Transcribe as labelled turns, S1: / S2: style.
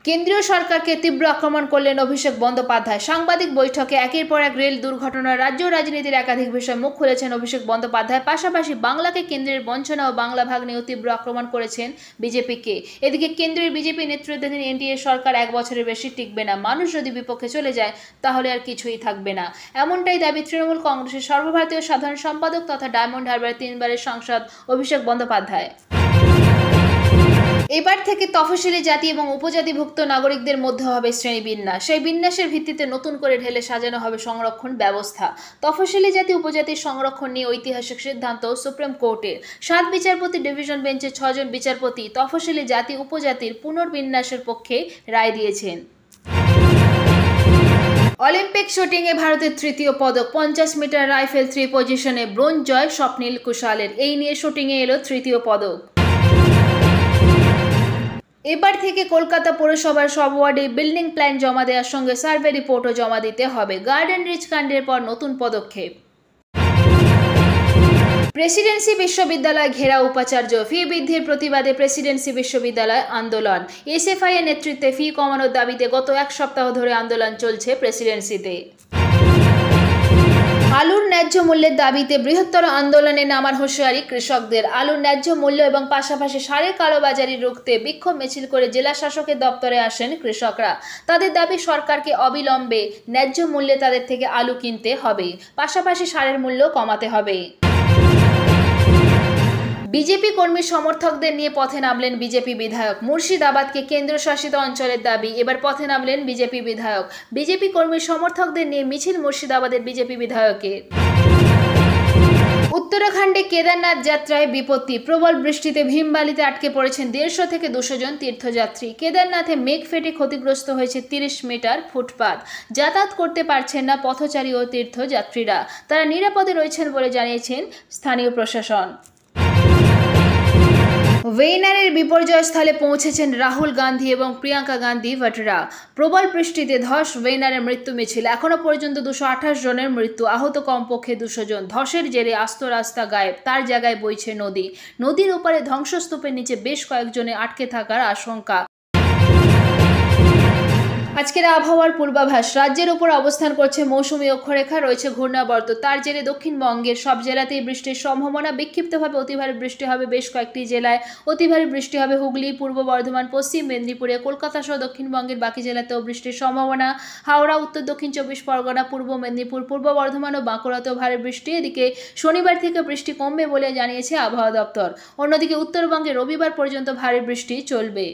S1: কেন্দ্রীয় সরকারকে তীব্র আক্রমণ করলেন অভিষেক বন্দ্যোপাধ্যায়। সাংবাদিক বৈঠকে একের পর এক রেল দুর্ঘটনা, রাজ্য রাজনীতির একাধিক বিষয় মুখ খুলেছেন অভিষেক বন্দ্যোপাধ্যায়। পাশাপাশি বাংলাকে কেন্দ্রের বঞ্চনা ও বাংলা ভাগ নিয়েও তীব্র আক্রমণ করেছেন বিজেপিকে। এদিকে কেন্দ্রের বিজেপি নেতৃত্বাধীন এনডিএ সরকার 1 বছরের বেশি টিকবে না, মানুষ যদি বিপক্ষে চলে যায় তাহলে আর কিছুই থাকবে না, এমনটাই দাবি তৃণমূল কংগ্রেসের সর্বভারতীয় সাধারণ সম্পাদক তথা ডায়মন্ড হারবার 3 বারের সাংসদ অভিষেক বন্দ্যোপাধ্যায়। এবার থেকে তফসিলি জাতি এবং উপজাতিভুক্ত নাগরিকদের মধ্যে হবে শ্রেণীবিন্যাস। সেই বিন্যাসের ভিত্তিতে নতুন করে ঢেলে সাজানো হবে সংরক্ষণ ব্যবস্থা। তফসিলি জাতি উপজাতির সংরক্ষণ নিয়ে ঐতিহাসিক সিদ্ধান্ত সুপ্রিম কোর্টের। 7 বিচারপতি ডিভিশন বেঞ্চে 6 জন বিচারপতি তফসিলি জাতি উপজাতির পুনর্বিন্যাসের পক্ষে রায় দিয়েছেন। অলিম্পিক শুটিংয়ে ভারতের তৃতীয় পদক। 50 মিটার রাইফেল 3 পজিশনে ব্রোঞ্জ জয় স্বপ্নিল কুশালের। এই নিয়ে শুটিংয়ে এলো তৃতীয় পদক। এবার থেকে কলকাতা পৌরসভার সব ওয়ার্ডে বিল্ডিং প্ল্যান জমা দেওয়ার সঙ্গে সার্ভে রিপোর্টও জমা দিতে হবে। গার্ডেন রিচ কাণ্ডের পর নতুন পদক্ষেপ। প্রেসিডেন্সি বিশ্ববিদ্যালয় ঘেরাও উপাচার্য। ফি বৃদ্ধির প্রতিবাদে প্রেসিডেন্সি বিশ্ববিদ্যালয় আন্দোলন। এসএফআই এর নেতৃত্বে ফি কমানোর দাবিতে গত 1 সপ্তাহ ধরে আন্দোলন চলছে প্রেসিডেন্সিতে। আলুর ন্যায্য মূল্যের দাবিতে বৃহত্তর আন্দোলনে নামার হুঁশিয়ারি কৃষকদের। আলুর ন্যায্য মূল্য এবং পাশাপাশি সারের কালোবাজারি রুখতে বিক্ষোভ মিছিল করে জেলা শাসকের দপ্তরে আসেন কৃষকরা। তাদের দাবি সরকারকে অবিলম্বে ন্যায্য মূল্যে তাদের থেকে আলু কিনতে হবে, পাশাপাশি সারের মূল্য কমাতে হবে। বিজেপি কর্মী সমর্থকদের নিয়ে পথে নামলেন বিজেপি বিধায়ক। মুর্শিদাবাদকে কেন্দ্রশাসিত অঞ্চলের দাবি, এবার পথে নামলেন বিজেপি বিধায়ক। বিজেপি কর্মী সমর্থকদের নিয়ে মিছিল মুর্শিদাবাদের বিজেপি বিধায়কের। উত্তরাখণ্ডে কেদারনাথ যাত্রায় বিপত্তি। প্রবল বৃষ্টিতে ভীমবালিতে আটকে পড়েছেন 150 থেকে 200 জন তীর্থযাত্রী। কেদারনাথে মেঘ ফেটে ক্ষতিগ্রস্ত হয়েছে 30 মিটার ফুটপাত। যাতায়াত করতে পারছেন না পথচারী ও তীর্থযাত্রীরা। তারা নিরাপদে রয়েছেন বলে জানিয়েছেন স্থানীয় প্রশাসন। ওয়েনারের বিপর্যয় স্থলে পৌঁছেছেন রাহুল গান্ধী এবং প্রিয়াঙ্কা গান্ধী ভটরা। প্রবল বৃষ্টিতে ধস ওয়েনারের মৃত্যু মিছিল। এখনো পর্যন্ত 228 জনের মৃত্যু, আহত কমপক্ষে 200 জন। ধসের জেরে আস্ত রাস্তা গায়েব, তার জায়গায় বইছে নদী। নদীর ওপারে ধ্বংসস্তূপের নিচে বেশ কয়েকজনে আটকে থাকার আশঙ্কা। আজকের আবহাওয়ার পূর্বাভাস। রাজ্যের উপর অবস্থান করছে মৌসুমী অক্ষরেখা, রয়েছে ঘূর্ণাবর্ত। তার জেরে দক্ষিণবঙ্গের সব জেলাতেই বৃষ্টির সম্ভাবনা। বিক্ষিপ্তভাবে অতি ভারী বৃষ্টি হবে বেশ কয়েকটি জেলায়। অতি ভারী বৃষ্টি হবে হুগলি, পূর্ব বর্ধমান, পশ্চিম মেদিনীপুরে, কলকাতা সহ দক্ষিণবঙ্গের বাকি জেলাতেও বৃষ্টির সম্ভাবনা। হাওড়া, উত্তর দক্ষিণ 24 পরগনা, পূর্ব মেদিনীপুর, পূর্ব বর্ধমান ও বাঁকুড়াতেও ভারী বৃষ্টি। এদিকে শনিবার থেকে বৃষ্টি কমবে বলে জানিয়েছে আবহাওয়া দপ্তর। অন্যদিকে উত্তরবঙ্গে রবিবার পর্যন্ত ভারী বৃষ্টি চলবে।